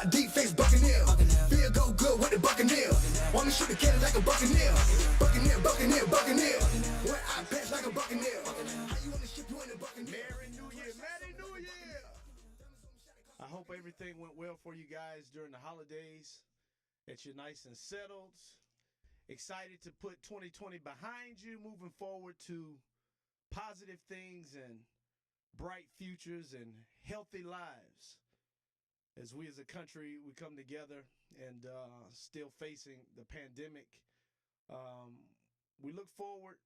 Shot deep face Buccaneer. Feel go good with the Buccaneer. Want me shoot the cannon like a Buccaneer. Buccaneer, Buccaneer, Buccaneer. When I pass like a Buccaneer. How you on the ship, you ain't a Buccaneer. Merry New Year, Merry New Year. I hope everything went well for you guys during the holidays, that you're nice and settled. Excited to put 2020 behind you, moving forward to positive things and bright futures and healthy lives. As we as a country, we come together and still facing the pandemic. We look forward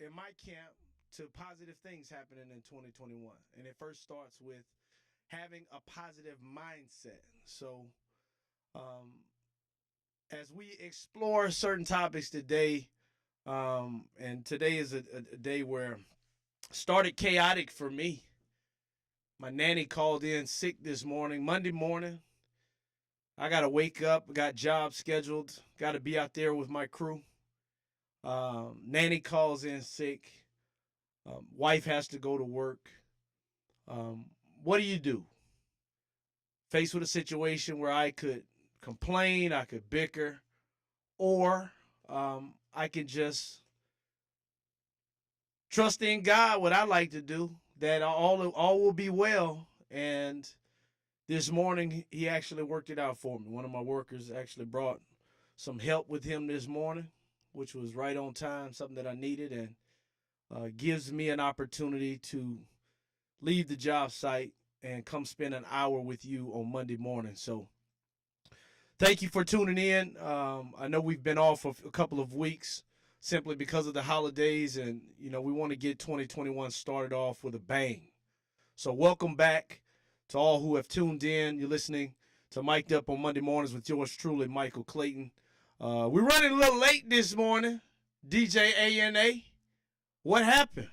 in my camp to positive things happening in 2021. And it first starts with having a positive mindset. So as we explore certain topics today, and today is a day where started chaotic for me. My nanny called in sick this morning, Monday morning. I got to wake up, got jobs scheduled, got to be out there with my crew. Nanny calls in sick. Wife has to go to work. What do? Faced with a situation where I could complain, I could bicker, or I can just trust in God, what I like to do, that all will be well. And this morning, he actually worked it out for me. One of my workers actually brought some help with him this morning, which was right on time, something that I needed, and gives me an opportunity to leave the job site and come spend an hour with you on Monday morning. So thank you for tuning in. I know we've been off for a couple of weeks simply because of the holidays, and we want to get 2021 started off with a bang. So welcome back to all who have tuned in. You're listening to Mic'd Up on Monday Mornings with yours truly, Michael Clayton. We're running a little late this morning. DJ ANA, what happened?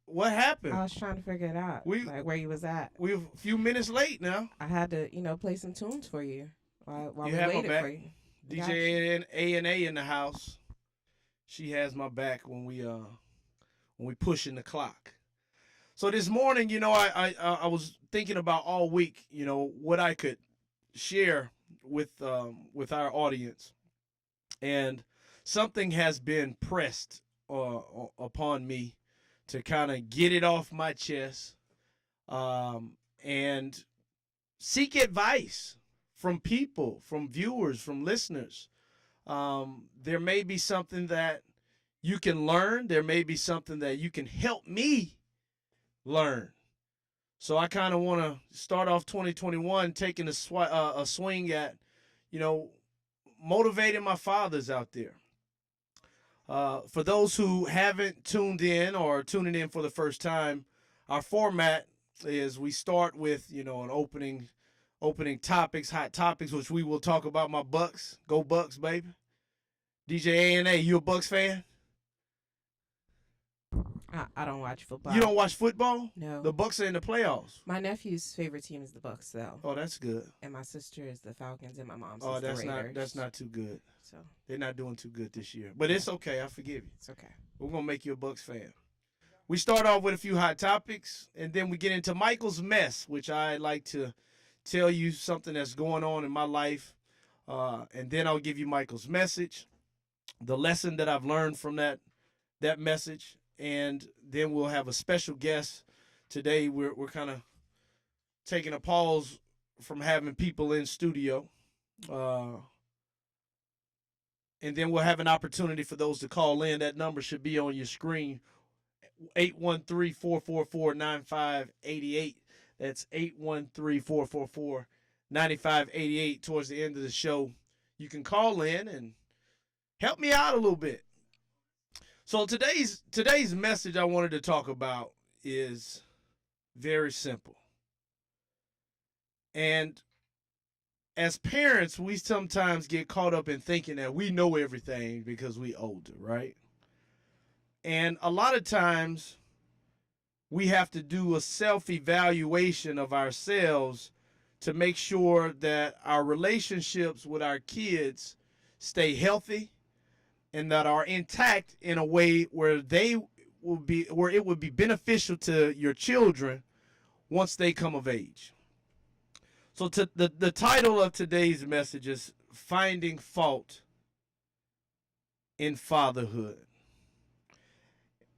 What happened? I was trying to figure it out, like where you was at. We're a few minutes late now. I had to, play some tunes for you while you we have waited my back. for you. DJ ANA in the house. She has my back when we pushing the clock. So this morning, I was thinking about all week, what I could share with our audience, and something has been pressed upon me to kind of get it off my chest, and seek advice from people, from viewers, from listeners. There may be something that you can learn. There may be something that you can help me learn. So I kind of want to start off 2021 taking a swing at, motivating my fathers out there. For those who haven't tuned in or tuning in for the first time, our format is we start with, an opening topics, hot topics, which we will talk about my Bucks. Go Bucks, baby. DJ ANA, you a Bucks fan? I don't watch football. You don't watch football? No. The Bucks are in the playoffs. My nephew's favorite team is the Bucks, though. Oh, that's good. And my sister is the Falcons, and my mom's is the Raiders. That's not too good. So they're not doing too good this year. But it's okay. I forgive you. It's okay. We're going to make you a Bucks fan. We start off with a few hot topics, and then we get into Michael's mess, which I like to tell you something that's going on in my life. And then I'll give you Michael's message, the lesson that I've learned from that message. And then we'll have a special guest. Today we're kind of taking a pause from having people in studio. And then we'll have an opportunity for those to call in. That number should be on your screen, 813-444-9588. That's 813-444-9588. Towards the end of the show, you can call in and help me out a little bit. So today's message I wanted to talk about is very simple. And as parents, we sometimes get caught up in thinking that we know everything because we older, right? And a lot of times we have to do a self-evaluation of ourselves to make sure that our relationships with our kids stay healthy and that are intact in a way where it would be beneficial to your children once they come of age. So the title of today's message is Finding Fault in Fatherhood.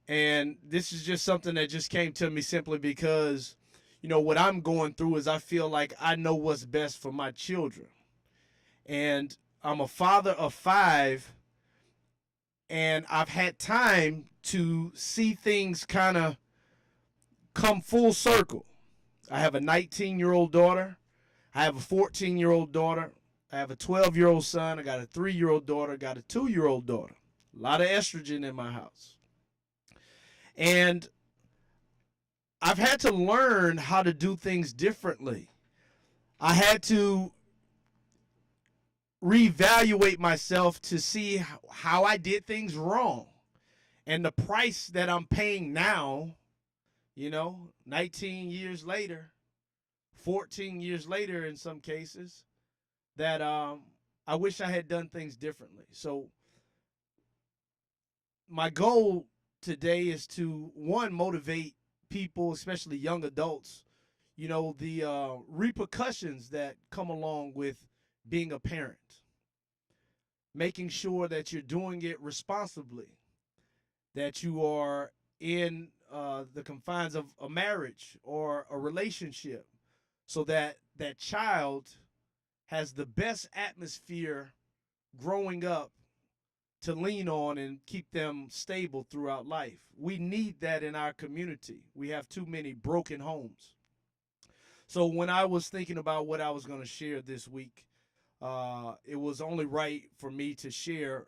And this is just something that just came to me simply because, what I'm going through is I feel like I know what's best for my children. And I'm a father of 5, and I've had time to see things kind of come full circle. I have a 19-year-old daughter. I have a 14-year-old daughter. I have a 12-year-old son. I got a 3-year-old daughter. I got a 2-year-old daughter. A lot of estrogen in my house. And I've had to learn how to do things differently. I had to reevaluate myself to see how I did things wrong. And the price that I'm paying now, 19 years later, 14 years later in some cases, that I wish I had done things differently. So my goal today is to, one, motivate people, especially young adults, the repercussions that come along with being a parent, making sure that you're doing it responsibly, that you are in the confines of a marriage or a relationship, so that that child has the best atmosphere growing up to lean on and keep them stable throughout life. We need that in our community. We have too many broken homes. So when I was thinking about what I was going to share this week, it was only right for me to share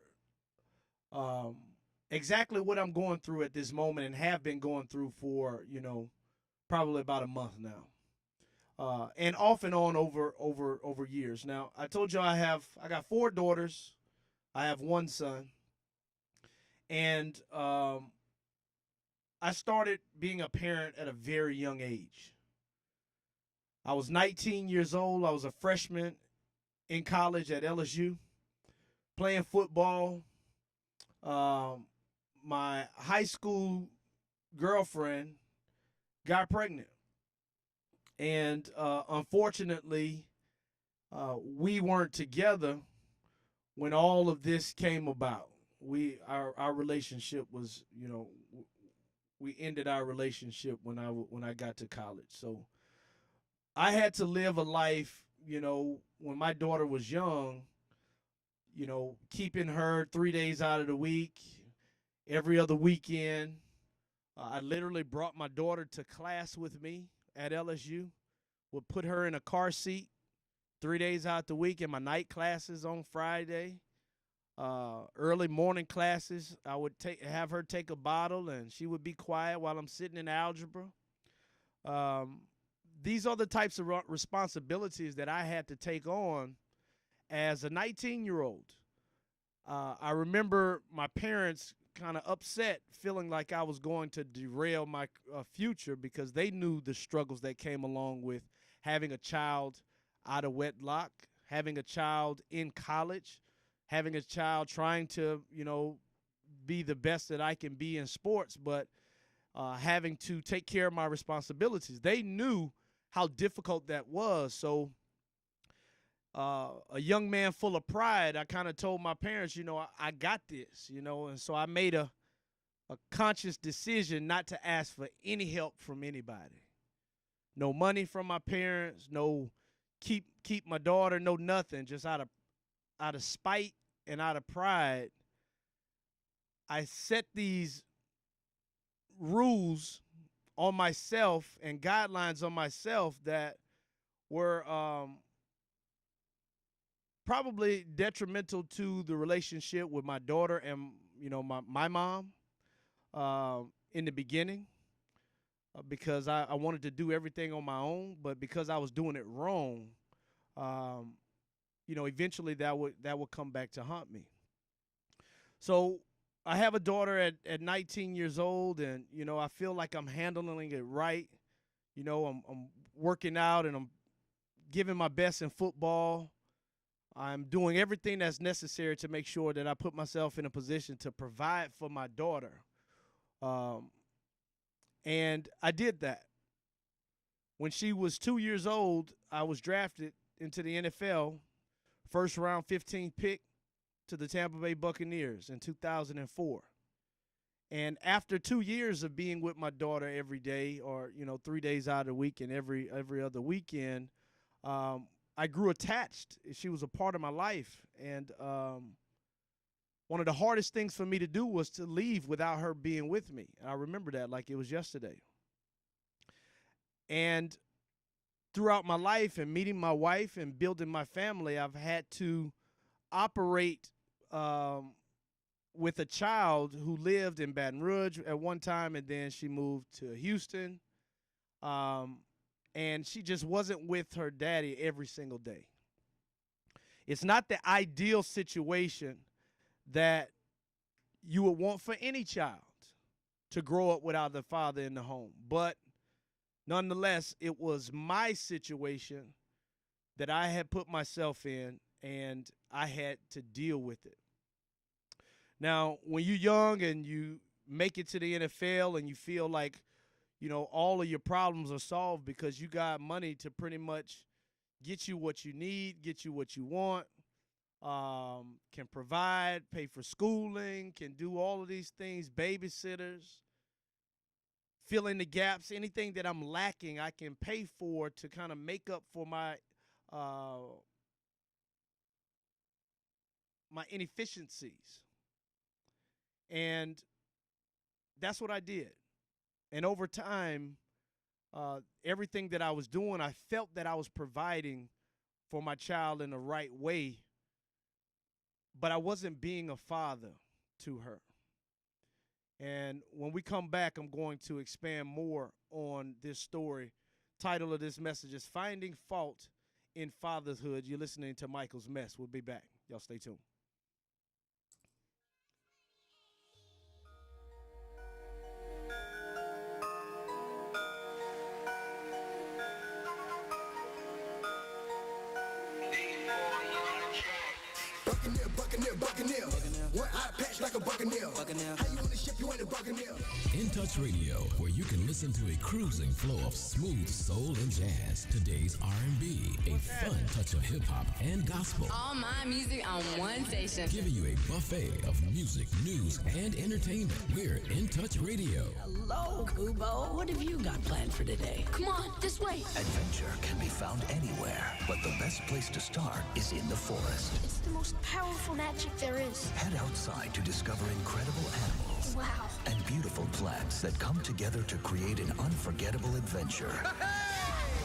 exactly what I'm going through at this moment and have been going through for, probably about a month now. And off and on over years. Now, I told you I got 4 daughters. I have 1 son. And I started being a parent at a very young age. I was 19 years old. I was a freshman in college at LSU, playing football. My high school girlfriend got pregnant. And unfortunately, we weren't together when all of this came about. Our relationship was, we ended our relationship when I got to college. So I had to live a life, when my daughter was young, keeping her 3 days out of the week, every other weekend. I literally brought my daughter to class with me at LSU, would put her in a car seat 3 days out the week, in my night classes on Friday. Early morning classes, I would have her take a bottle, and she would be quiet while I'm sitting in algebra. These are the types of responsibilities that I had to take on as a 19-year-old. I remember my parents kind of upset, feeling like I was going to derail my future, because they knew the struggles that came along with having a child out of wedlock, having a child in college, having a child trying to, be the best that I can be in sports, but having to take care of my responsibilities. They knew how difficult that was. So a young man full of pride, I kind of told my parents, I got this, and so I made a conscious decision not to ask for any help from anybody. No money from my parents, no keep my daughter, no nothing, just out of spite and out of pride. I set these rules on myself and guidelines on myself that were probably detrimental to the relationship with my daughter and, my mom in the beginning, because I wanted to do everything on my own, but because I was doing it wrong, eventually that would come back to haunt me. So I have a daughter at 19 years old, and, I feel like I'm handling it right. I'm working out, and I'm giving my best in football. I'm doing everything that's necessary to make sure that I put myself in a position to provide for my daughter. And I did that. When she was 2 years old, I was drafted into the NFL, first round 15th pick to the Tampa Bay Buccaneers in 2004. And after 2 years of being with my daughter every day, or 3 days out of the week and every other weekend, I grew attached. She was a part of my life, and one of the hardest things for me to do was to leave without her being with me. And I remember that like it was yesterday. And throughout my life and meeting my wife and building my family, I've had to operate with a child who lived in Baton Rouge at one time, and then she moved to Houston. And she just wasn't with her daddy every single day. It's not the ideal situation that you would want for any child to grow up without the father in the home. But nonetheless, it was my situation that I had put myself in, and I had to deal with it. Now, when you're young and you make it to the NFL and you feel like, all of your problems are solved because you got money to pretty much get you what you need, get you what you want, can provide, pay for schooling, can do all of these things, babysitters, fill in the gaps, anything that I'm lacking, I can pay for to kind of make up for my inefficiencies. And that's what I did. And over time, everything that I was doing, I felt that I was providing for my child in the right way, but I wasn't being a father to her. And when we come back, I'm going to expand more on this story. Title of this message is Finding Fault in Fatherhood. You're listening to Michael's Mess. We'll be back. Y'all stay tuned. Buccaneer. One eye patch like a Buccaneer. How you on the ship, you ain't a Buccaneer. In Touch Radio, where you can listen to a cruising flow of smooth soul and jazz, today's R&B, a fun touch of hip-hop and gospel. All my music on one station. Giving you a buffet of music, news, and entertainment. We're In Touch Radio. Hello, Kubo. What have you got planned for today? Come on, this way. Adventure can be found anywhere, but the best place to start is in the forest. It's the most powerful magic there is. Head outside to discover incredible animals. Wow. And beautiful plants that come together to create an unforgettable adventure.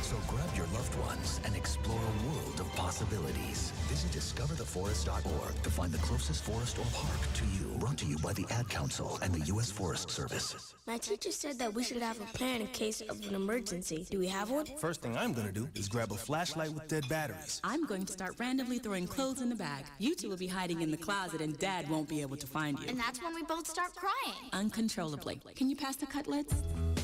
So grab your loved ones and explore a world of possibilities. Visit discovertheforest.org to find the closest forest or park to you. Brought to you by the Ad Council and the U.S. Forest Service. My teacher said that we should have a plan in case of an emergency. Do we have one? First thing I'm gonna do is grab a flashlight with dead batteries. I'm going to start randomly throwing clothes in the bag. You two will be hiding in the closet and Dad won't be able to find you. And that's when we both start crying. Uncontrollably. Can you pass the cutlets?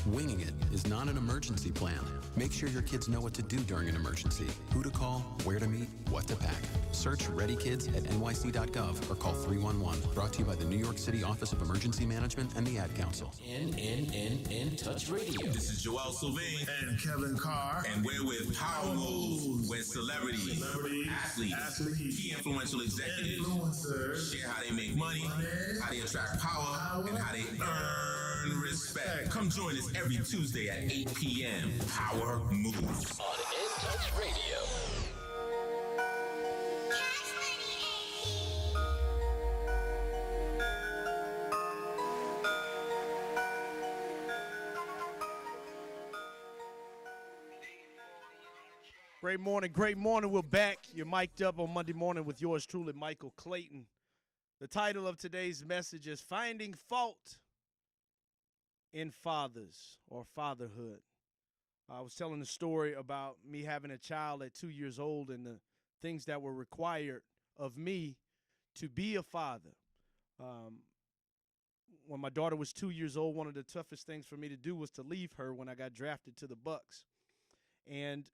Winging it is not an emergency plan. Make sure your kids know what to do during an emergency, who to call, where to meet, what to pack. Search Ready Kids at nyc.gov or call 311. Brought to you by the New York City Office of Emergency Management and the Ad Council. In Touch Radio. This is Joel Sylvain And Kevin Carr. and we're with Power Moves, where celebrities, athletes, key influential executives Influencers. share how they make money, how they attract power, and how they earn respect. Come join us every Tuesday at 8 p.m. Power Moves. On In Touch Radio. Great morning, great morning. We're back. You're mic'd up on Monday morning with yours truly, Michael Clayton. The title of today's message is Finding Fault in Fathers or Fatherhood. I was telling the story about me having a child at 2 years old and the things that were required of me to be a father. When my daughter was 2 years old, one of the toughest things for me to do was to leave her when I got drafted to the Bucks. And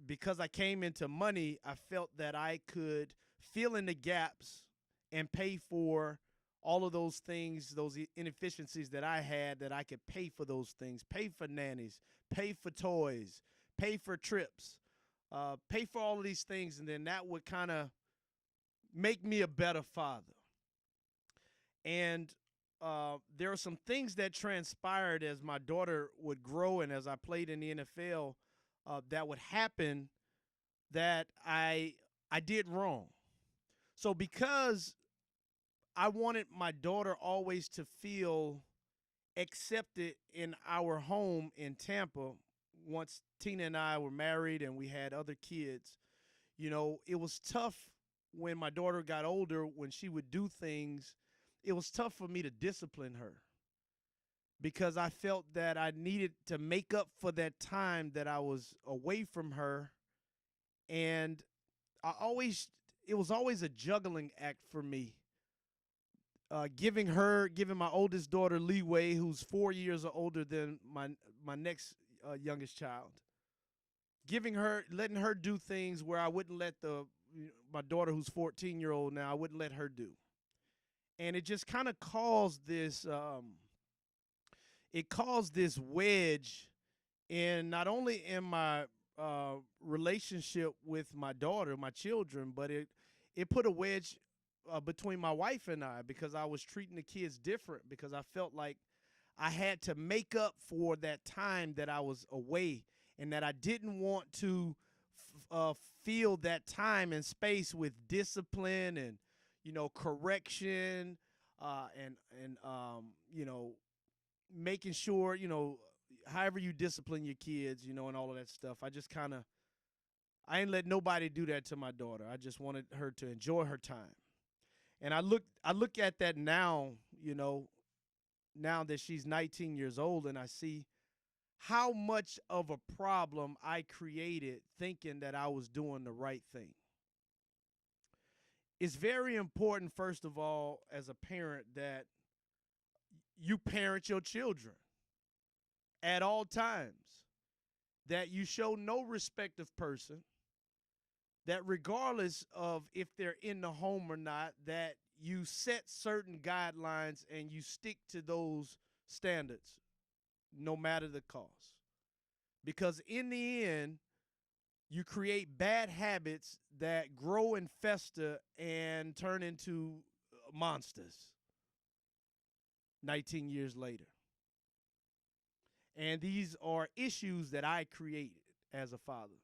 because I came into money, I felt that I could fill in the gaps and pay for all of those things, those inefficiencies that I had, that I could pay for those things, pay for nannies, pay for toys, pay for trips, pay for all of these things, and then that would kind of make me a better father. And there are some things that transpired as my daughter would grow and as I played in the NFL that would happen that I did wrong. So because I wanted my daughter always to feel accepted in our home in Tampa, once Tina and I were married and we had other kids, it was tough when my daughter got older, when she would do things, it was tough for me to discipline her because I felt that I needed to make up for that time that I was away from her. And it was always a juggling act for me. Giving my oldest daughter leeway, who's 4 years older than my next youngest child. Letting her do things where I wouldn't let my daughter, who's 14-year-old now, I wouldn't let her do. And it just kind of caused this wedge in not only in my relationship with my daughter, my children, but it put a wedge between my wife and I, because I was treating the kids different, because I felt like I had to make up for that time that I was away, and that I didn't want to fill that time and space with discipline and correction and making sure however you discipline your kids, and all of that stuff. I ain't let nobody do that to my daughter. I just wanted her to enjoy her time. And I look at that now, now that she's 19 years old, and I see how much of a problem I created thinking that I was doing the right thing. It's very important, first of all, as a parent, that you parent your children at all times, that you show no respect of person, that regardless of if they're in the home or not, that you set certain guidelines and you stick to those standards no matter the cost. Because in the end, you create bad habits that grow and fester and turn into monsters 19 years later. And these are issues that I created as a father.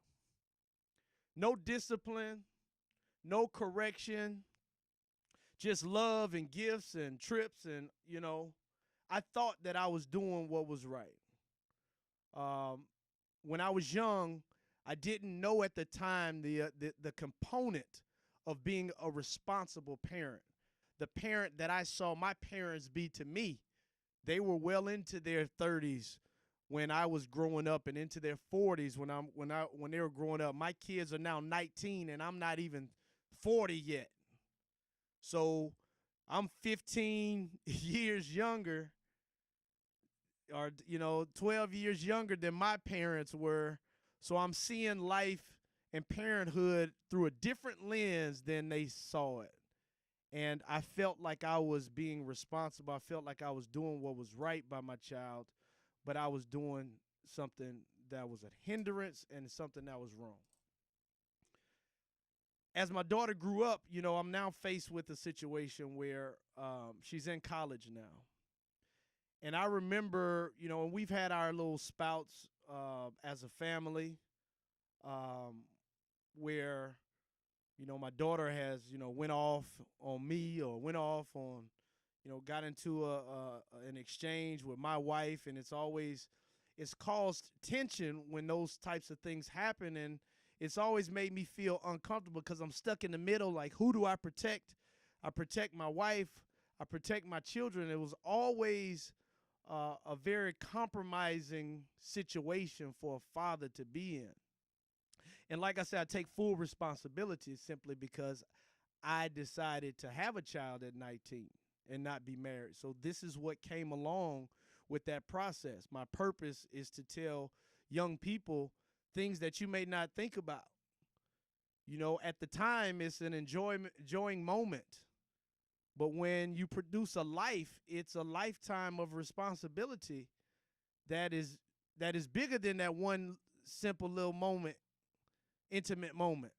No discipline, no correction, just love and gifts and trips. And, I thought that I was doing what was right. When I was young, I didn't know at the time the component of being a responsible parent. The parent that I saw my parents be to me, they were well into their 30s when I was growing up, and into their 40s when they were growing up. My kids are now 19, and I'm not even 40 yet. So I'm 15 years younger, or 12 years younger than my parents were. So I'm seeing life and parenthood through a different lens than they saw it. And I felt like I was being responsible. I felt like I was doing what was right by my child, but I was doing something that was a hindrance and something that was wrong. As my daughter grew up, I'm now faced with a situation where she's in college now. And I remember, and we've had our little spouts as a family where, my daughter has, went off on me, or went off on, got into an exchange with my wife. And it's caused tension when those types of things happen. And it's always made me feel uncomfortable because I'm stuck in the middle. Like, who do I protect? I protect my wife. I protect my children. It was always a very compromising situation for a father to be in. And like I said, I take full responsibility simply because I decided to have a child at 19 and not be married. So this is what came along with that process. My purpose is to tell young people things that you may not think about. At the time, it's an enjoying moment. But when you produce a life, it's a lifetime of responsibility that is bigger than that one simple little moment, intimate moment.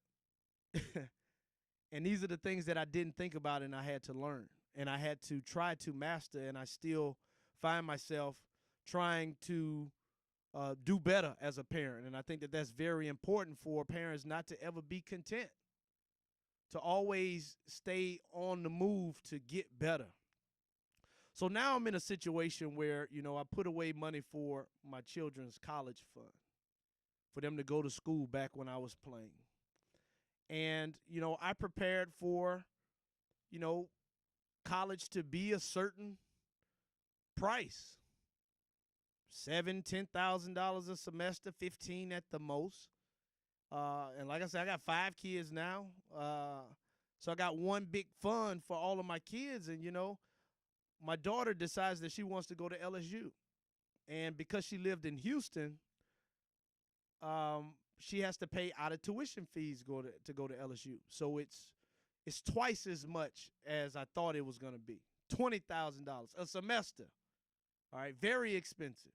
And these are the things that I didn't think about and I had to learn. And I had to try to master, and I still find myself trying to do better as a parent. And I think that that's very important for parents, not to ever be content, to always stay on the move to get better. So now I'm in a situation where, I put away money for my children's college fund, for them to go to school back when I was playing. And, I prepared for, college to be a certain price. $7,000-$10,000 a semester, 15 at the most. And like I said, I got 5 kids now. So I got one big fund for all of my kids. And, my daughter decides that she wants to go to LSU. And because she lived in Houston, she has to pay out of tuition fees to go to LSU. So it's twice as much as I thought it was going to be. $20,000 a semester. All right, very expensive.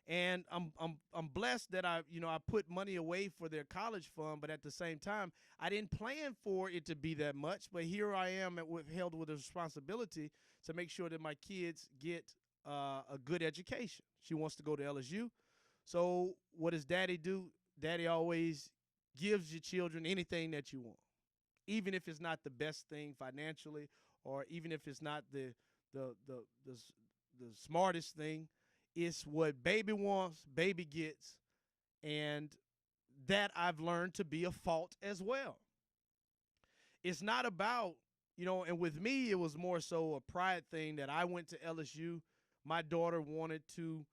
And I'm blessed that I put money away for their college fund, but at the same time, I didn't plan for it to be that much. But here I am held with a responsibility to make sure that my kids get a good education. She wants to go to LSU. So what does Daddy do? Daddy always gives your children anything that you want, even if it's not the best thing financially, or even if it's not the smartest thing. It's what baby wants, baby gets, and that I've learned to be a fault as well. It's not about, and with me, it was more so a pride thing that I went to LSU. My daughter wanted to,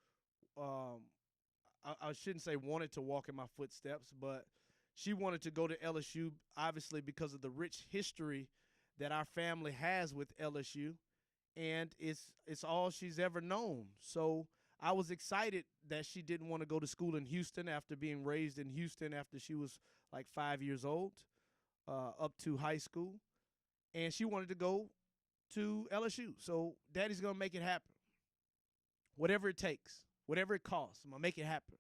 I shouldn't say wanted to walk in my footsteps, but she wanted to go to LSU, obviously because of the rich history that our family has with LSU, and it's all she's ever known. So I was excited that she didn't want to go to school in Houston after being raised in Houston after she was like 5 years old, up to high school. And she wanted to go to LSU. So Daddy's going to make it happen. Whatever it takes, whatever it costs, I'm going to make it happen.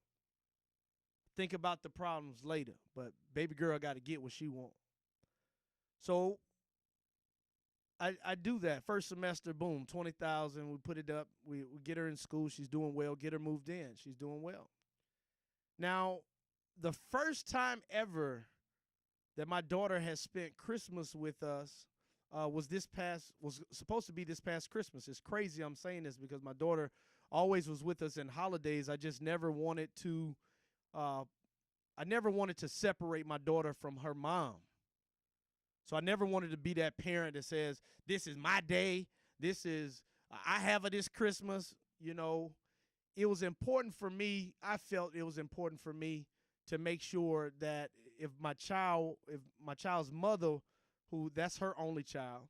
Think about the problems later, but baby girl got to get what she wants. So I do that. First semester, boom, $20,000. We put it up. We get her in school. She's doing well. Get her moved in. She's doing well. Now, the first time ever that my daughter has spent Christmas with us was supposed to be this past Christmas. It's crazy I'm saying this because my daughter always was with us in holidays. I just never wanted to. I never wanted to separate my daughter from her mom. So I never wanted to be that parent that says, this is my day. I have her this Christmas. It was important for me. I felt it was important for me to make sure that if my child's mother, who that's her only child,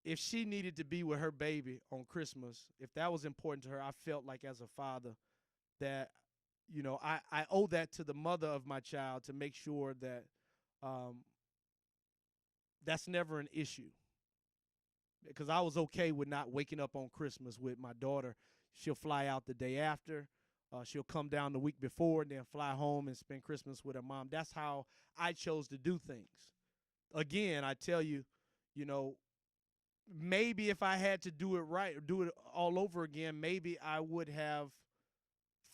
if she needed to be with her baby on Christmas, if that was important to her, I felt like as a father that, I owe that to the mother of my child to make sure that, that's never an issue, because I was okay with not waking up on Christmas with my daughter. She'll fly out the day after. She'll come down the week before and then fly home and spend Christmas with her mom. That's how I chose to do things. Again, I tell you, maybe if I had to do it right or do it all over again, maybe I would have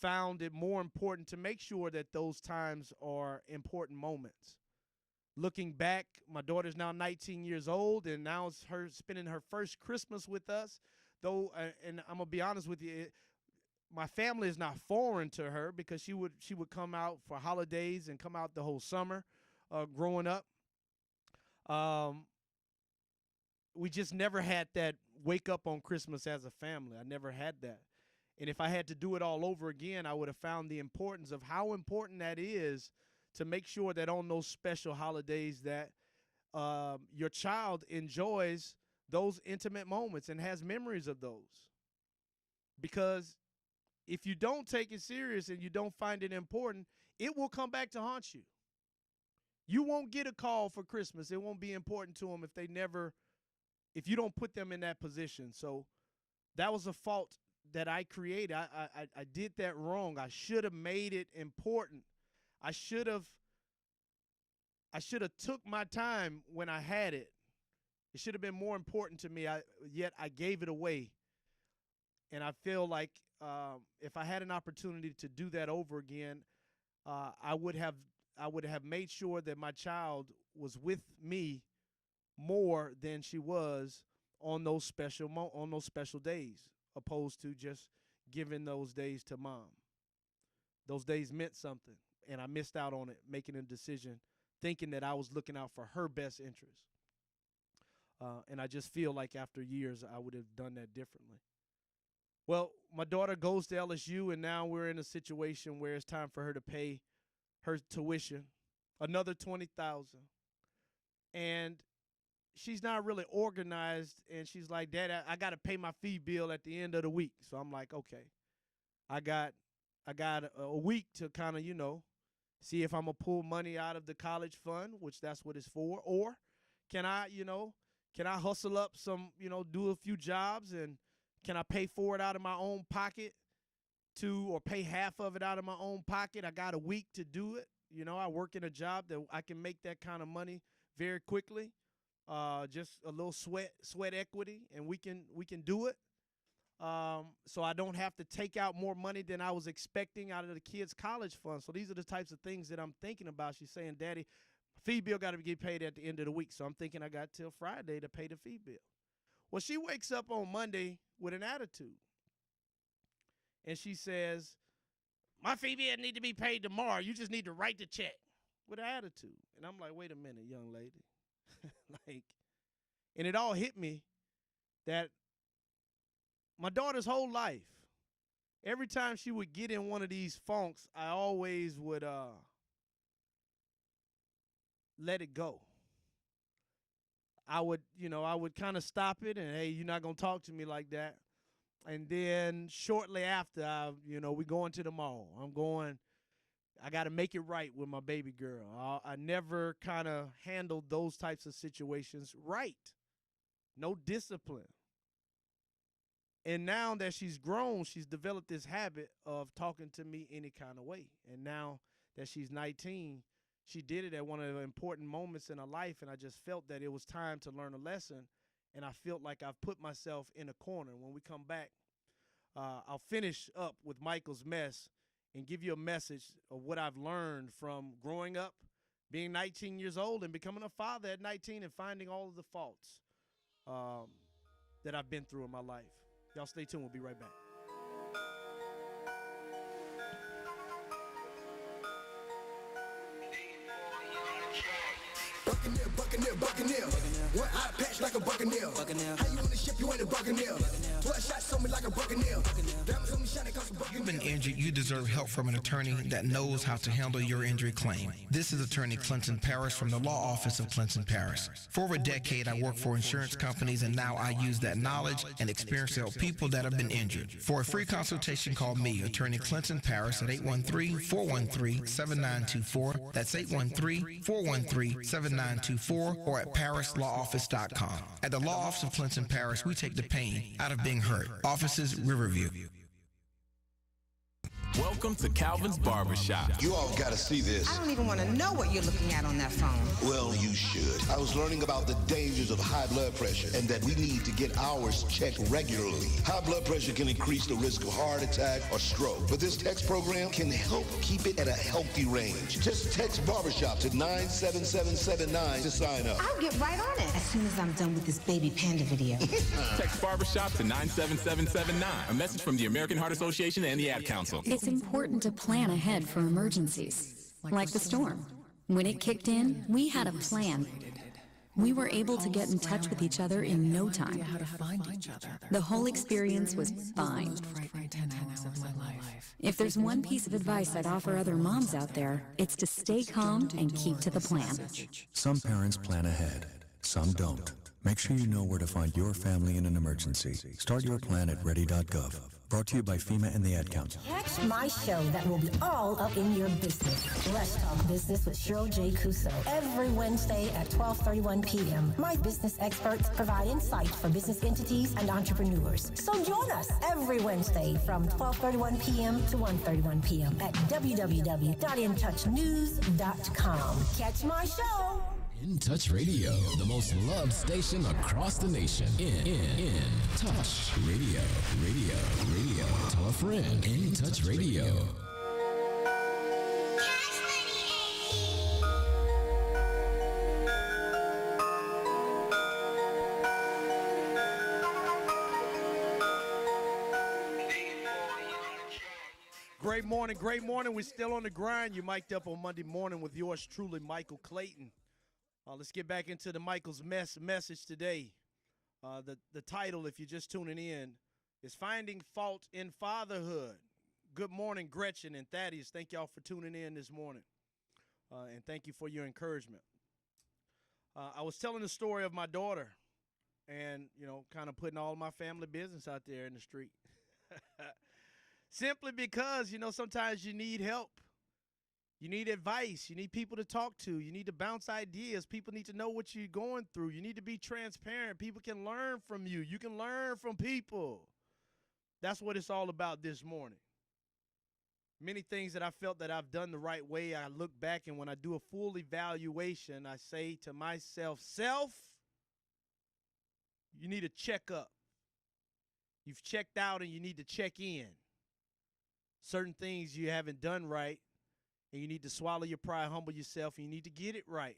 found it more important to make sure that those times are important moments. Looking back, my daughter's now 19 years old, and now it's her spending her first Christmas with us. Though, and I'm gonna be honest with you, my family is not foreign to her because she would come out for holidays and come out the whole summer, growing up. We just never had that wake up on Christmas as a family. I never had that, and if I had to do it all over again, I would have found the importance of how important that is, to make sure that on those special holidays that your child enjoys those intimate moments and has memories of those. Because if you don't take it serious and you don't find it important, it will come back to haunt you. You won't get a call for Christmas. It won't be important to them if you don't put them in that position. So that was a fault that I created. I did that wrong. I should have made it important. I should have took my time when I had it. It should have been more important to me. Yet I gave it away. And I feel like if I had an opportunity to do that over again, I would have made sure that my child was with me more than she was on those special days, opposed to just giving those days to mom. Those days meant something, and I missed out on it, making a decision, thinking that I was looking out for her best interest. And I just feel like after years, I would have done that differently. Well, my daughter goes to LSU, and now we're in a situation where it's time for her to pay her tuition, another $20,000. And she's not really organized, and she's like, Dad, I got to pay my fee bill at the end of the week. So I'm like, okay, I got a week to kind of, see if I'm going to pull money out of the college fund, which that's what it's for, or can I hustle up some, do a few jobs, and can I pay for it out of my own pocket or pay half of it out of my own pocket? I got a week to do it. I work in a job that I can make that kind of money very quickly. Just a little sweat equity, and we can do it. So I don't have to take out more money than I was expecting out of the kids' college fund. So these are the types of things that I'm thinking about. She's saying, Daddy, fee bill got to get paid at the end of the week. So I'm thinking I got till Friday to pay the fee bill. Well, she wakes up on Monday with an attitude. And she says, my fee bill need to be paid tomorrow. You just need to write the check, with an attitude. And I'm like, wait a minute, young lady. And it all hit me that my daughter's whole life, every time she would get in one of these funks, I always would let it go. I would kind of stop it and, hey, you're not going to talk to me like that. And then shortly after, we going to the mall. I got to make it right with my baby girl. I never kind of handled those types of situations right. No discipline. And now that she's grown, she's developed this habit of talking to me any kind of way. And now that she's 19, she did it at one of the important moments in her life, and I just felt that it was time to learn a lesson, and I felt like I've put myself in a corner. When we come back, I'll finish up with Michael's mess and give you a message of what I've learned from growing up, being 19 years old, and becoming a father at 19 and finding all of the faults that I've been through in my life. Y'all stay tuned. We'll be right back. Buccaneer. One eye patch like a Buccaneer. How you on the ship, you ain't a Buccaneer. 12 shots on me like a Buccaneer. Diamonds on me shining cause a Buccaneer. You've been injured, you deserve help from an attorney that knows how to handle your injury claim. This is attorney Clayton Parrish from the law office of Clayton Parrish. For over a decade, I worked for insurance companies, and now I use that knowledge and experience to help people that have been injured. For a free consultation, call me, attorney Clayton Parrish, at 813-413-7924. That's 813-413-7924. Or at ParrishLawOffice.com. At the Law Office of Clayton Parrish, we take the pain out of being hurt. Offices, Riverview. Welcome to Calvin's Barbershop. You all gotta see this. I don't even want to know what you're looking at on that phone. Well, you should. I was learning about the dangers of high blood pressure and that we need to get ours checked regularly. High blood pressure can increase the risk of heart attack or stroke, but this text program can help keep it at a healthy range. Just text Barbershop to 97779 to sign up. I'll get right on it as soon as I'm done with this baby panda video. Text Barbershop to 97779. A message from the American Heart Association and the Ad Council. It's important to plan ahead for emergencies, like the storm. When it kicked in, we had a plan. We were able to get in touch with each other in no time. The whole experience was fine. If there's one piece of advice I'd offer other moms out there, it's to stay calm and keep to the plan. Some parents plan ahead, some don't. Make sure you know where to find your family in an emergency. Start your plan at ready.gov. Brought to you by FEMA and the Ad Council. Catch my show that will be all up in your business. Let's Talk Business with Cheryl J. Cuso. Every Wednesday at 12:31 p.m. My business experts provide insight for business entities and entrepreneurs. So join us every Wednesday from 12:31 p.m. to 1:31 p.m. at www.intouchnews.com. Catch my show. In Touch Radio, the most loved station across the nation. In Touch Radio. Tell a friend. In Touch Radio. Great morning. We're still on the grind. You mic'd up on Monday morning with yours truly, Michael Clayton. Let's get back into the Michael's message today. The title, if you're just tuning in, is Finding Fault in Fatherhood. Good morning, Gretchen and Thaddeus. Thank y'all for tuning in this morning. And thank you for your encouragement. I was telling the story of my daughter and, kind of putting all my family business out there in the street. Simply because, sometimes you need help. You need advice. You need people to talk to. You need to bounce ideas. People need to know what you're going through. You need to be transparent. People can learn from you. You can learn from people. That's what it's all about this morning. Many things that I felt that I've done the right way, I look back, and when I do a full evaluation, I say to myself, self, you need to check up. You've checked out and you need to check in. Certain things you haven't done right. And you need to swallow your pride, humble yourself, and you need to get it right.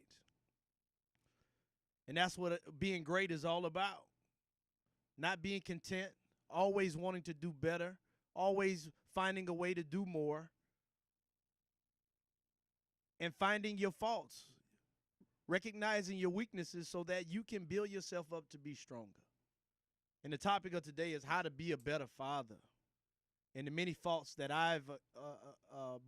And that's what being great is all about. Not being content, always wanting to do better, always finding a way to do more, and finding your faults, recognizing your weaknesses so that you can build yourself up to be stronger. And the topic of today is how to be a better father. And the many faults that I've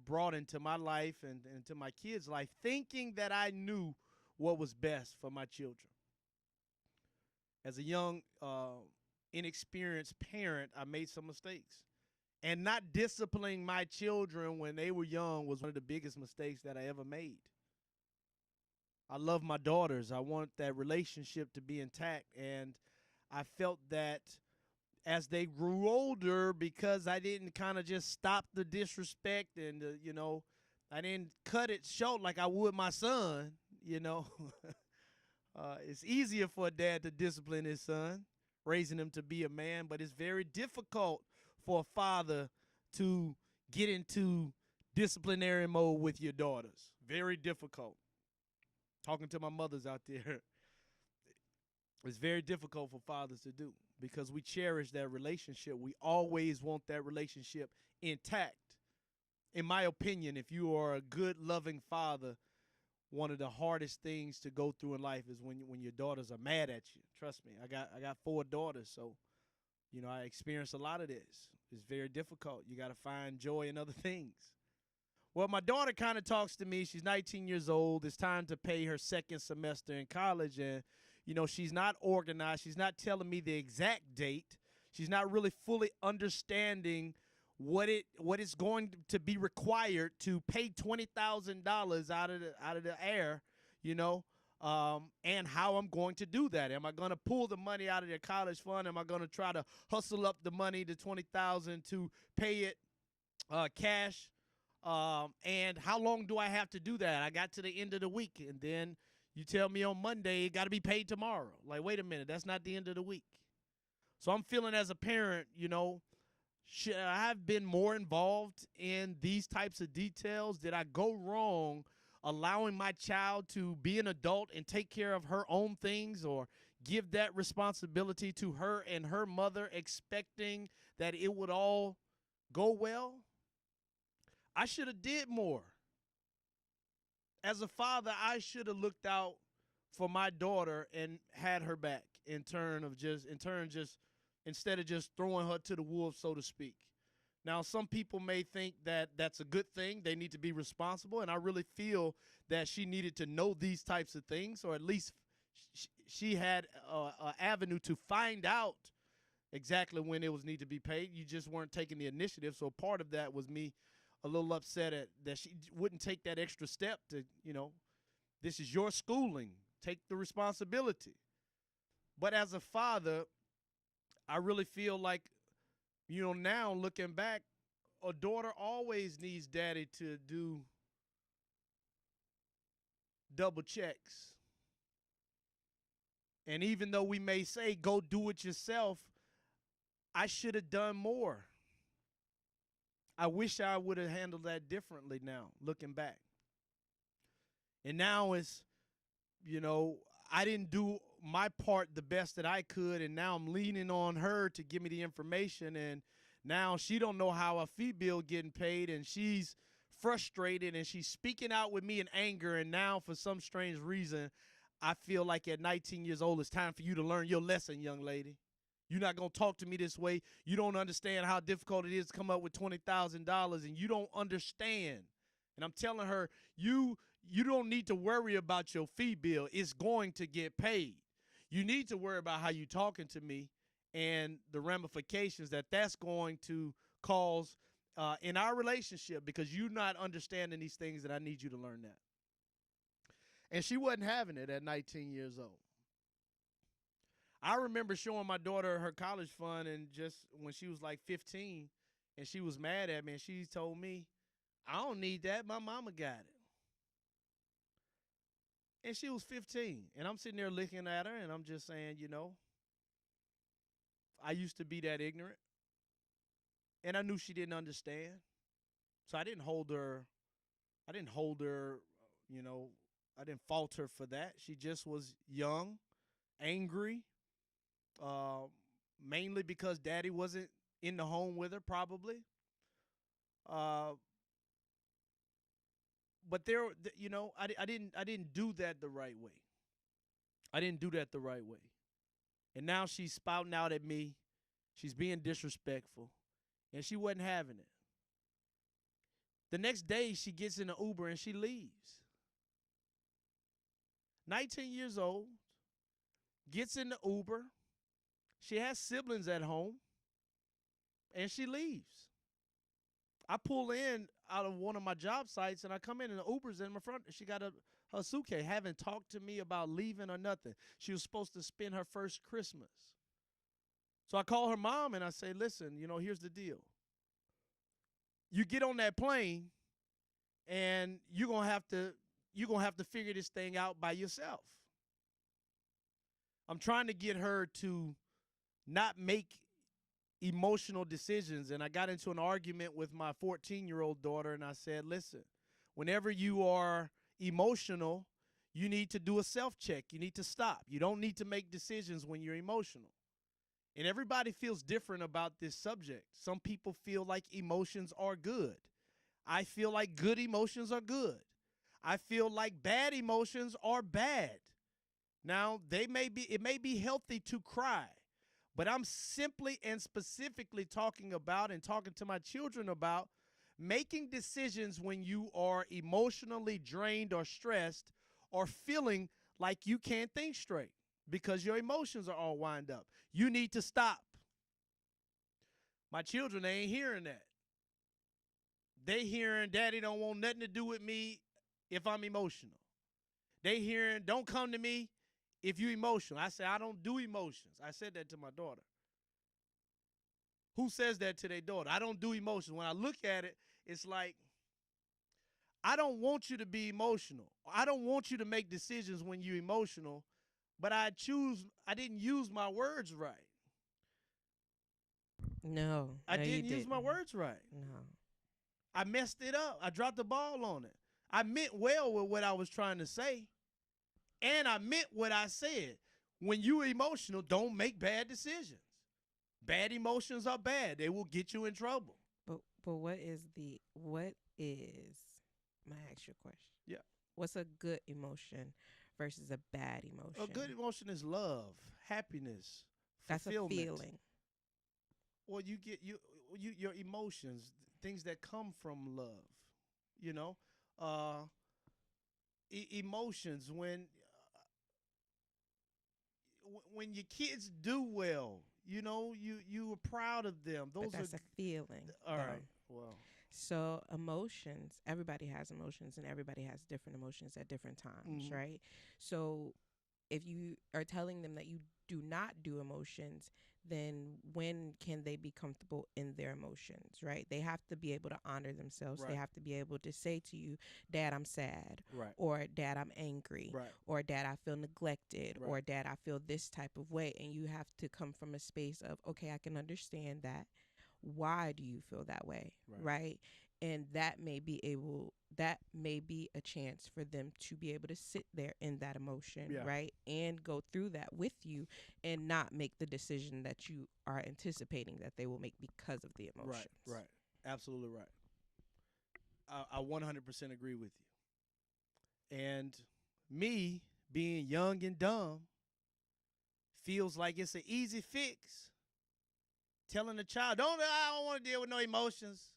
brought into my life and into my kids' life, thinking that I knew what was best for my children. As a young, inexperienced parent, I made some mistakes. And not disciplining my children when they were young was one of the biggest mistakes that I ever made. I love my daughters. I want that relationship to be intact. And I felt that as they grew older, because I didn't kind of just stop the disrespect and, I didn't cut it short like I would my son, It's easier for a dad to discipline his son, raising him to be a man, but it's very difficult for a father to get into disciplinary mode with your daughters. Very difficult. Talking to my mothers out there, it's very difficult for fathers to do because we cherish that relationship. We always want that relationship intact. In my opinion, if you are a good, loving father, one of the hardest things to go through in life is when your daughters are mad at you. Trust me, I got 4 daughters, so I experienced a lot of this. It's very difficult. You got to find joy in other things. Well, my daughter kind of talks to me. She's 19 years old. It's time to pay her second semester in college, and she's not organized. She's not telling me the exact date. She's not really fully understanding what is going to be required to pay $20,000 out of the air, and how I'm going to do that. Am I going to pull the money out of their college fund? Am I going to try to hustle up the money, the $20,000, to pay it cash? And how long do I have to do that? I got to the end of the week, and then you tell me on Monday it got to be paid tomorrow. Like, wait a minute, that's not the end of the week. So I'm feeling as a parent, should I have been more involved in these types of details? Did I go wrong allowing my child to be an adult and take care of her own things, or give that responsibility to her and her mother, expecting that it would all go well? I should have did more. As a father, I should have looked out for my daughter and had her back instead of just throwing her to the wolves, so to speak. Now, some people may think that that's a good thing. They need to be responsible, and I really feel that she needed to know these types of things, or at least she had an avenue to find out exactly when it was need to be paid. You just weren't taking the initiative. So part of that was me a little upset at that she wouldn't take that extra step to, this is your schooling. Take the responsibility. But as a father, I really feel like, now looking back, a daughter always needs daddy to do double checks. And even though we may say, go do it yourself, I should have done more. I wish I would have handled that differently now, looking back. And now it's, I didn't do my part the best that I could, and now I'm leaning on her to give me the information, and now she don't know how a fee bill getting paid, and she's frustrated, and she's speaking out with me in anger, and now for some strange reason, I feel like at 19 years old, it's time for you to learn your lesson, young lady. You're not going to talk to me this way. You don't understand how difficult it is to come up with $20,000, and you don't understand. And I'm telling her, you don't need to worry about your fee bill. It's going to get paid. You need to worry about how you're talking to me and the ramifications that's going to cause in our relationship, because you're not understanding these things, and I need you to learn that. And she wasn't having it at 19 years old. I remember showing my daughter her college fund, and just when she was like 15, and she was mad at me, and she told me, I don't need that. My mama got it. And she was 15, and I'm sitting there looking at her, and I'm just saying, I used to be that ignorant, and I knew she didn't understand. So I didn't hold her, I didn't fault her for that. She just was young, angry, mainly because daddy wasn't in the home with her, probably. But I didn't do that the right way. I didn't do that the right way. And now she's spouting out at me. She's being disrespectful, and she wasn't having it. The next day, she gets in an Uber and she leaves. 19 years old, gets in the Uber. She has siblings at home, and she leaves. I pull in out of one of my job sites, and I come in, and the Uber's in my front. She got her suitcase, haven't talked to me about leaving or nothing. She was supposed to spend her first Christmas. So I call her mom, and I say, listen, here's the deal. You get on that plane, and you're gonna have to figure this thing out by yourself. I'm trying to get her to not make emotional decisions. And I got into an argument with my 14-year-old daughter, and I said, listen, whenever you are emotional, you need to do a self-check. You need to stop. You don't need to make decisions when you're emotional. And everybody feels different about this subject. Some people feel like emotions are good. I feel like good emotions are good. I feel like bad emotions are bad. Now, it may be healthy to cry, but I'm simply and specifically talking about and talking to my children about making decisions when you are emotionally drained or stressed or feeling like you can't think straight because your emotions are all wind up. You need to stop. My children, they ain't hearing that. They hearing daddy don't want nothing to do with me if I'm emotional. They hearing don't come to me if you emotional. I say I don't do emotions. I said that to my daughter. Who says that to their daughter? I don't do emotions. When I look at it, it's like I don't want you to be emotional. I don't want you to make decisions when you're emotional, but I didn't use my words right. No. I didn't use my words right. No. I messed it up. I dropped the ball on it. I meant well with what I was trying to say, and I meant what I said. When you're emotional, don't make bad decisions. Bad emotions are bad. They will get you in trouble. But may I ask you a question? Yeah. What's a good emotion versus a bad emotion? A good emotion is love, happiness, That's a fulfillment. feeling. Well, you get your emotions, things that come from love, emotions when your kids do well, you know, you were proud of them. Those But that's are a feeling. all though. right. Well, So emotions, everybody has emotions, and everybody has different emotions at different times, Mhm. right? So if you are telling them that you do not do emotions, then when can they be comfortable in their emotions, right? They have to be able to honor themselves. They Right. have to be able to say to you, Dad, I'm sad, Right. or Dad, I'm angry, Right. or Dad, I feel neglected, or Right. Dad, I feel this type of way. And you have to come from a space of, okay, I can understand that. Why do you feel that way, Right. right? And that may be a chance for them to be able to sit there in that emotion, Yeah. right? And go through that with you and not make the decision that you are anticipating that they will make because of the emotions. Right. Right. Absolutely right. I 100% agree with you. And me being young and dumb feels like it's an easy fix. Telling a child, I don't want to deal with no emotions.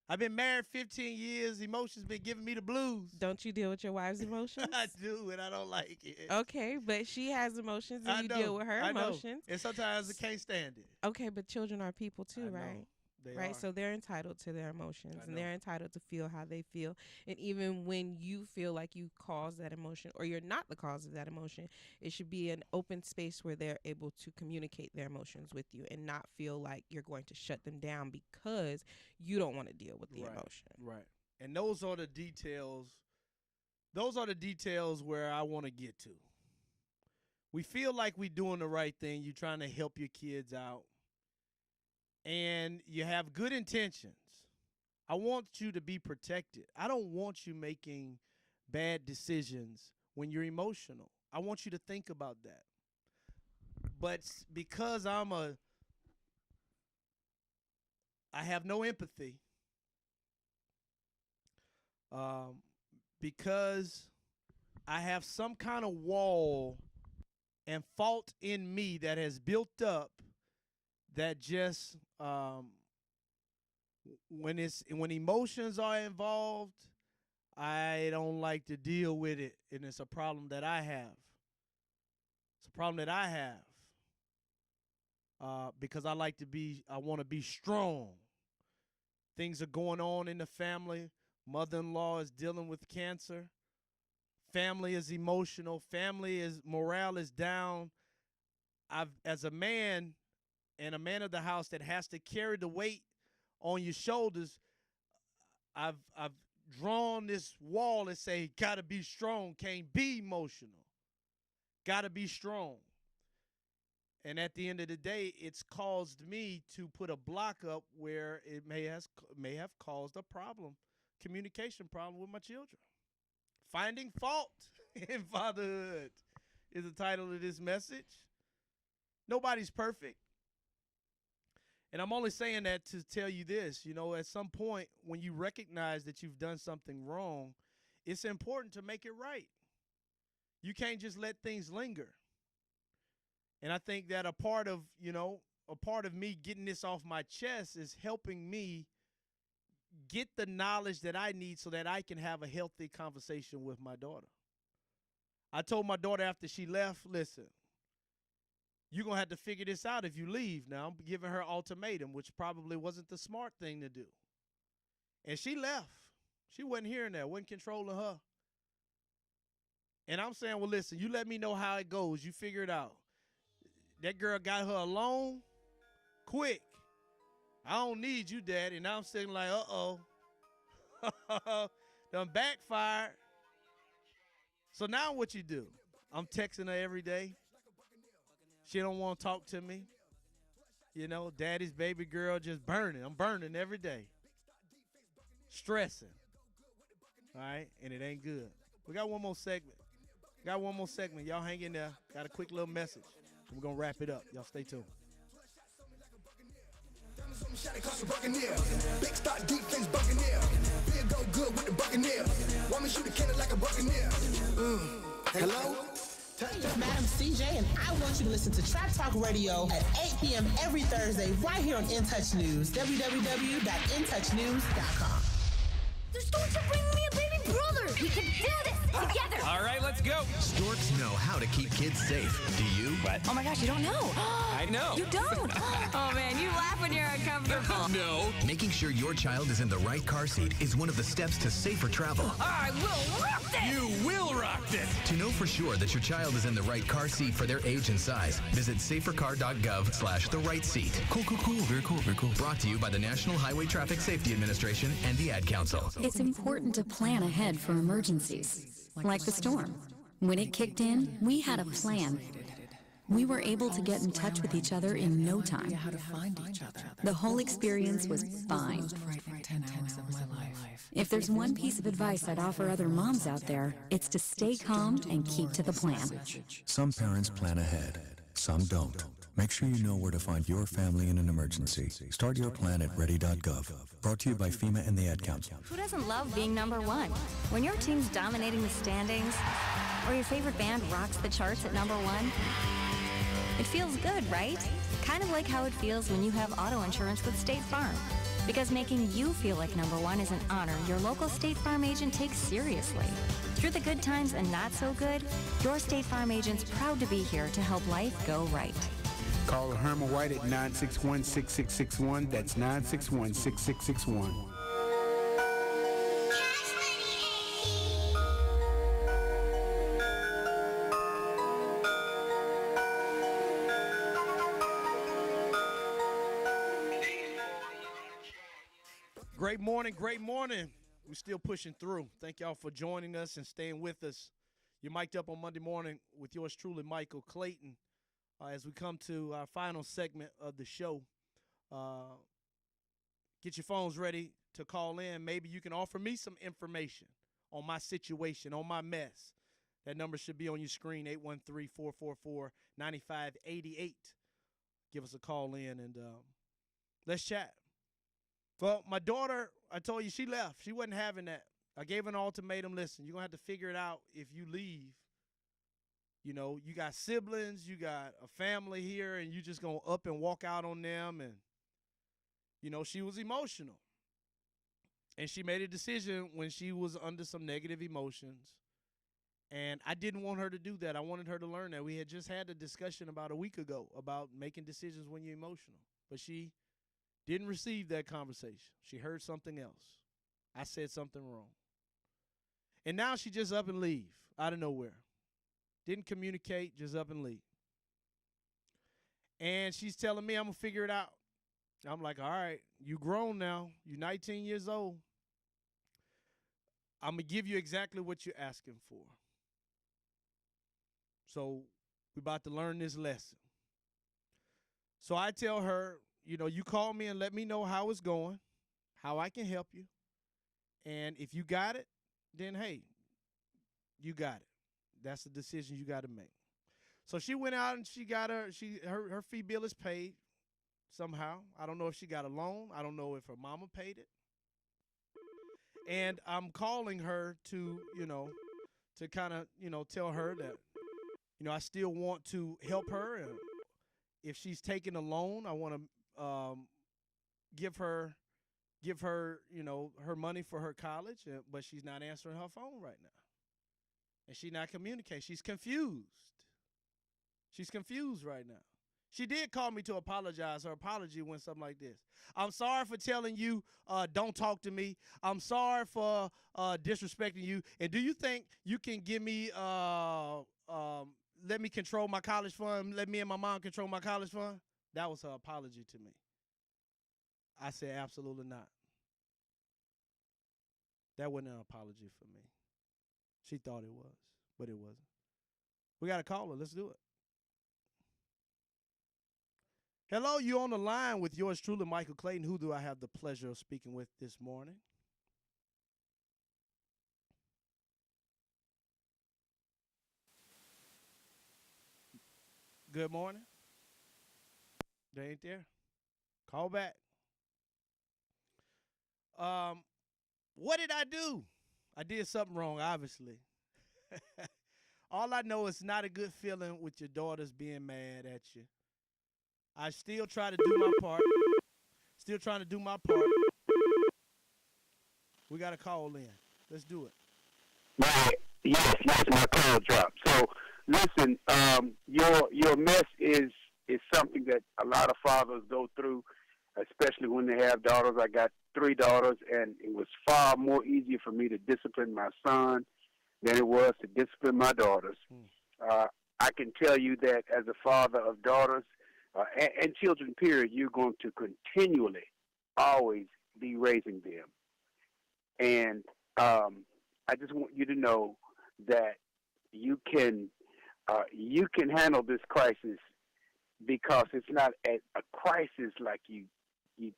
I've been married 15 years. Emotions been giving me the blues. Don't you deal with your wife's emotions? I do, and I don't like it. Okay, but she has emotions and I you know, deal with her I know. emotions. And sometimes I can't stand it. Okay, but children are people too, I know. right? They right, are. so they're entitled to their emotions I and they're know. entitled to feel how they feel. And even when you feel like you caused that emotion or you're not the cause of that emotion, it should be an open space where they're able to communicate their emotions with you and not feel like you're going to shut them down because you don't want to deal with the Right, emotion. Right. And those are the details. Those are the details where I want to get to. We feel like we're doing the right thing. You're trying to help your kids out. And you have good intentions. I want you to be protected. I don't want you making bad decisions when you're emotional. I want you to think about that. But because I have no empathy, because I have some kind of wall and fault in me that has built up that just when emotions are involved, I don't like to deal with it, and it's a problem that I have. It's a problem that I have because I want to be strong. Things are going on in the family. Mother-in-law is dealing with cancer. Family is emotional. Morale is down. As a man and a man of the house that has to carry the weight on your shoulders, I've drawn this wall and say, gotta be strong, can't be emotional. Gotta be strong. And at the end of the day, it's caused me to put a block up where it may have caused a problem, communication problem with my children. Finding fault in fatherhood is the title of this message. Nobody's perfect. And I'm only saying that to tell you this, at some point when you recognize that you've done something wrong, it's important to make it right. You can't just let things linger. And I think that a part of me getting this off my chest is helping me get the knowledge that I need so that I can have a healthy conversation with my daughter. I told my daughter after she left, listen, you're going to have to figure this out if you leave. Now, I'm giving her ultimatum, which probably wasn't the smart thing to do. And she left. She wasn't hearing that, wasn't controlling her. And I'm saying, well, listen, you let me know how it goes. You figure it out. That girl got her alone quick. I don't need you, Daddy. And I'm sitting like, uh-oh. Done backfired. So now what you do? I'm texting her every day. She don't want to talk to me. Daddy's baby girl just burning. I'm burning every day. Stressing. All right? And it ain't good. We got one more segment. Y'all hang in there. Got a quick little message. We're going to wrap it up. Y'all stay tuned. Big start defense Buccaneer. Feel go good with the Buccaneer. Want me shoot a cannon like a Buccaneer. Hello? It's Madam CJ, and I want you to listen to Trap Talk Radio at 8 p.m. every Thursday right here on In Touch News, www.intouchnews.com. The storks are bringing me a baby brother. We can do this together. All right, let's go. Storks know how to keep kids safe. Do you? What? Oh my gosh, you don't know. I know. You don't. Oh man, you laugh when you're uncomfortable. No. Making sure your child is in the right car seat is one of the steps to safer travel. I will rock this. You will rock this. To know for sure that your child is in the right car seat for their age and size, visit safercar.gov/the right seat. Cool. Very cool. Brought to you by the National Highway Traffic Safety Administration and the Ad Council. It's important to plan ahead for emergencies, like the storm. When it kicked in, we had a plan. We were able to get in touch with each other in no time. The whole experience was fine. If there's one piece of advice I'd offer other moms out there, it's to stay calm and keep to the plan. Some parents plan ahead, some don't. Make sure you know where to find your family in an emergency. Start your plan at ready.gov. Brought to you by FEMA and the Ad Council. Who doesn't love being number one? When your team's dominating the standings, or your favorite band rocks the charts at number one, it feels good, right? Kind of like how it feels when you have auto insurance with State Farm. Because making you feel like number one is an honor your local State Farm agent takes seriously. Through the good times and not so good, your State Farm agent's proud to be here to help life go right. Call Herman White at 961-6661. That's 961-6661. Great morning. We're still pushing through. Thank y'all for joining us and staying with us. You're mic'd up on Monday morning with yours truly, Michael Clayton. As we come to our final segment of the show, get your phones ready to call in. Maybe you can offer me some information on my situation, on my mess. That number should be on your screen, 813-444-9588. Give us a call in and let's chat. Well, my daughter, I told you, she left. She wasn't having that. I gave her an ultimatum. Listen, you're going to have to figure it out if you leave. You know, you got siblings, you got a family here, and you just going to up and walk out on them. And, you know, she was emotional. And she made a decision when she was under some negative emotions. And I didn't want her to do that. I wanted her to learn that. We had just had a discussion about a week ago about making decisions when you're emotional. But she didn't receive that conversation. She heard something else. I said something wrong. And now she just up and leave out of nowhere. Didn't communicate, just up and leave. And she's telling me I'm going to figure it out. I'm like, all right, you grown now. You're 19 years old. I'm going to give you exactly what you're asking for. So we're about to learn this lesson. So I tell her, you know, you call me and let me know how it's going, how I can help you. And if you got it, then, hey, you got it. That's the decision you got to make. So she went out and she got her fee bill is paid somehow. I don't know if she got a loan. I don't know if her mama paid it. And I'm calling her to, you know, to kind of, you know, tell her that, you know, I still want to help her. And if she's taking a loan, I want to give her, you know, her money for her college, but she's not answering her phone right now. And she's not communicating. She's confused. She's confused right now. She did call me to apologize. Her apology went something like this. I'm sorry for telling you don't talk to me. I'm sorry for disrespecting you. And do you think you can give me, let me control my college fund, let me and my mom control my college fund? That was her apology to me. I said, absolutely not. That wasn't an apology for me. She thought it was, but it wasn't. We got to call her. Let's do it. Hello, you on the line with yours truly, Michael Clayton. Who do I have the pleasure of speaking with this morning? Good morning. They ain't there. Call back. What did I do? I did something wrong, obviously. All I know is not a good feeling with your daughters being mad at you. I still try to do my part. Still trying to do my part. We got to call in. Let's do it. Right. Yes, my call dropped. So listen, your mess is something that a lot of fathers go through, especially when they have daughters. I got 3 daughters, and it was far more easier for me to discipline my son than it was to discipline my daughters. I can tell you that as a father of daughters and children, period, you're going to continually, always be raising them. And I just want you to know that you can handle this crisis because it's not a crisis like you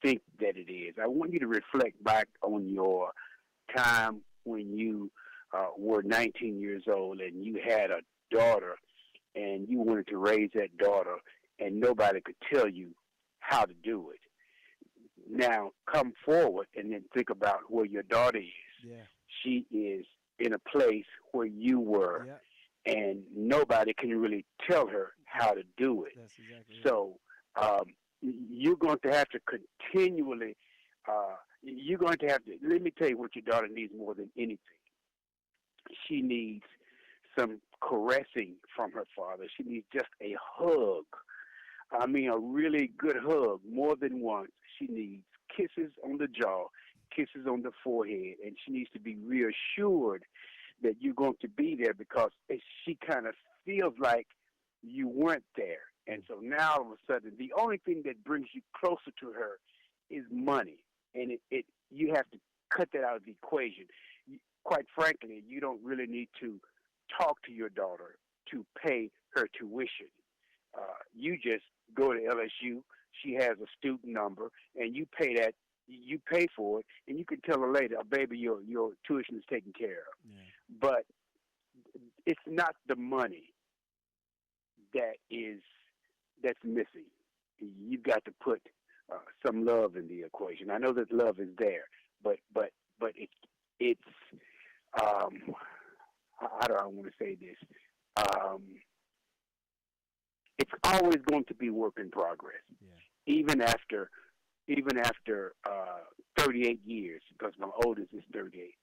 think that it is. I want you to reflect back on your time when you were 19 years old and you had a daughter and you wanted to raise that daughter and nobody could tell you how to do it. Now come forward and then think about where your daughter is. Yeah. She is in a place where you were, and nobody can really tell her how to do it. That's exactly right. So you're going to have to continually, you're going to have to, let me tell you what your daughter needs more than anything. She needs some caressing from her father. She needs just a hug. I mean, a really good hug, more than once. She needs kisses on the jaw, kisses on the forehead, and she needs to be reassured that you're going to be there because she kind of feels like you weren't there. And so now all of a sudden, the only thing that brings you closer to her is money. And you have to cut that out of the equation. Quite frankly, you don't really need to talk to your daughter to pay her tuition. You just go to LSU. She has a student number, and you pay that. You pay for it, and you can tell her later, oh, baby, your tuition is taken care of. Yeah. But it's not the money that's missing. You've got to put some love in the equation. I know that love is there, but it's how do I want to say this? It's always going to be work in progress, even after 38 years, because my oldest is 38.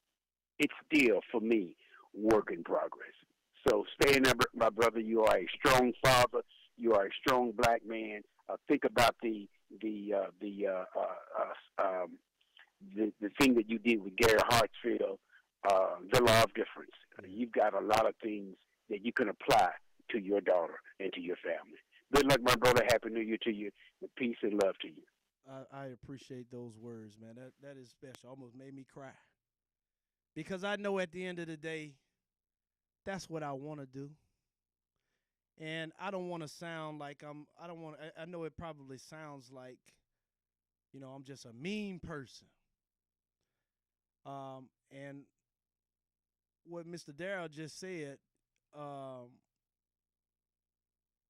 It's still, for me, work in progress. So stay in there, my brother. You are a strong father. You are a strong black man. Think about the thing that you did with Gary Hartsfield, the law of difference. You've got a lot of things that you can apply to your daughter and to your family. Good luck, my brother. Happy New Year to you. And peace and love to you. I appreciate those words, man. That is special. Almost made me cry. Because I know at the end of the day, that's what I want to do. And I don't want to sound like I know it probably sounds like, I'm just a mean person. And what Mr. Darrell just said,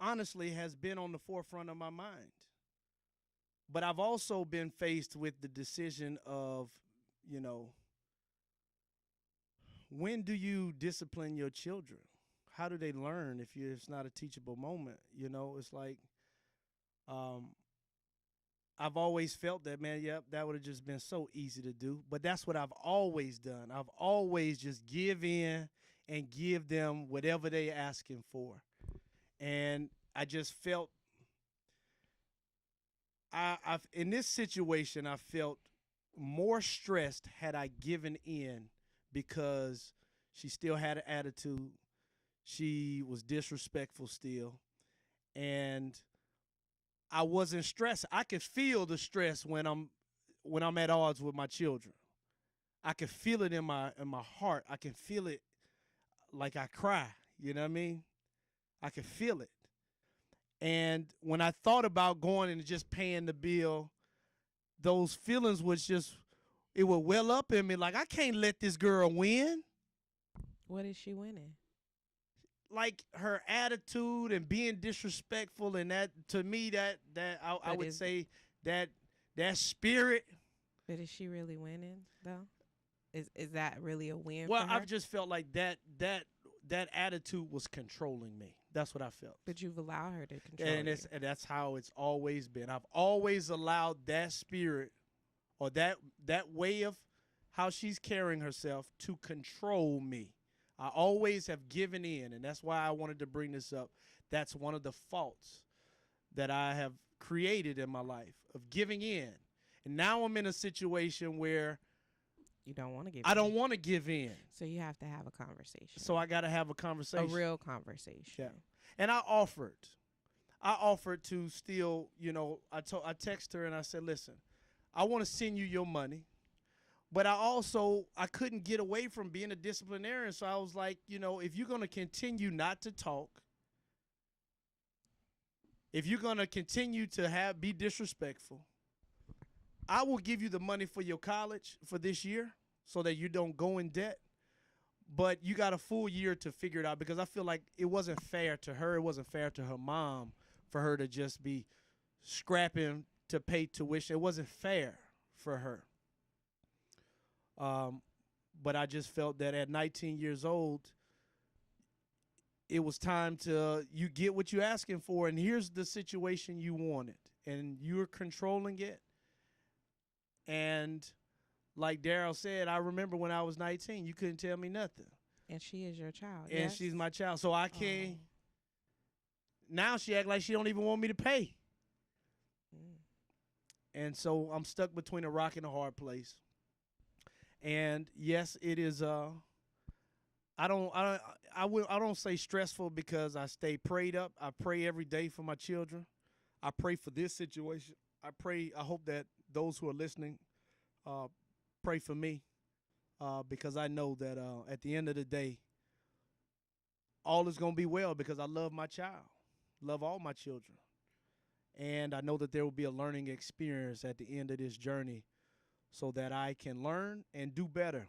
honestly has been on the forefront of my mind. But I've also been faced with the decision of, when do you discipline your children? How do they learn if it's not a teachable moment? It's like I've always felt that, man, that would have just been so easy to do. But that's what I've always done. I've always just give in and give them whatever they're asking for. And I just felt I've in this situation, I felt more stressed had I given in because she still had an attitude. She was disrespectful still. And I wasn't stressed. I could feel the stress when I'm at odds with my children. I can feel it in my heart. I can feel it like I cry. You know what I mean? I can feel it. And when I thought about going and just paying the bill, those feelings it would well up in me like, I can't let this girl win. What is she winning? Like her attitude and being disrespectful, and that to me I would say that spirit. But is she really winning though? Is that really a win? Well, for her? I've just felt like that attitude was controlling me. That's what I felt. But you've allowed her to control you. And that's how it's always been. I've always allowed that spirit or that way of how she's carrying herself to control me. I always have given in, and that's why I wanted to bring this up. That's one of the faults that I have created in my life, of giving in. And now I'm in a situation where you don't want to give I don't want to give in. So you have to have a conversation. So I got to have a conversation. A real conversation. Yeah. And I offered to still, you know, I texted her and I said, listen, I want to send you your money. But I couldn't get away from being a disciplinarian. So I was like, you know, if you're going to continue not to talk, if you're going to continue to be disrespectful, I will give you the money for your college for this year so that you don't go in debt. But you got a full year to figure it out, because I feel like it wasn't fair to her. It wasn't fair to her mom for her to just be scrapping to pay tuition. It wasn't fair for her. But I just felt that at 19 years old, it was time to, you get what you're asking for, and here's the situation you wanted, and you're controlling it. And like Daryl said, I remember when I was 19, you couldn't tell me nothing. And she is your child. And yes? she's my child. So I can't. Now she act like she don't even want me to pay. And so I'm stuck between a rock and a hard place. And yes, it is. I don't say stressful, because I stay prayed up. I pray every day for my children. I pray for this situation. I hope that those who are listening pray for me, because I know that at the end of the day, all is going to be well, because I love my child, love all my children. And I know that there will be a learning experience at the end of this journey, so that I can learn and do better,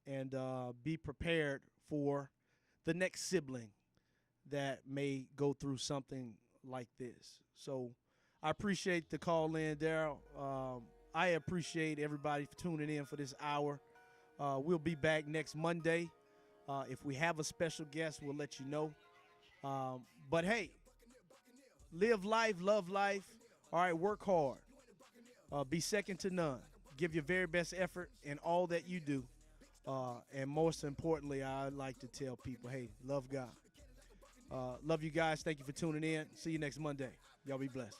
and be prepared for the next sibling that may go through something like this. So I appreciate the call in, Daryl. I appreciate everybody for tuning in for this hour. We'll be back next Monday. If we have a special guest, we'll let you know. But hey, live life, love life. All right, work hard. Be second to none. Give your very best effort in all that you do. And most importantly, I like to tell people, hey, love God. Love you guys. Thank you for tuning in. See you next Monday. Y'all be blessed.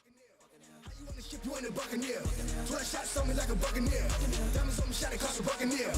You on the ship, you ain't a buccaneer. 12 shots on me like a buccaneer. Diamonds on me, shot it cost a buccaneer.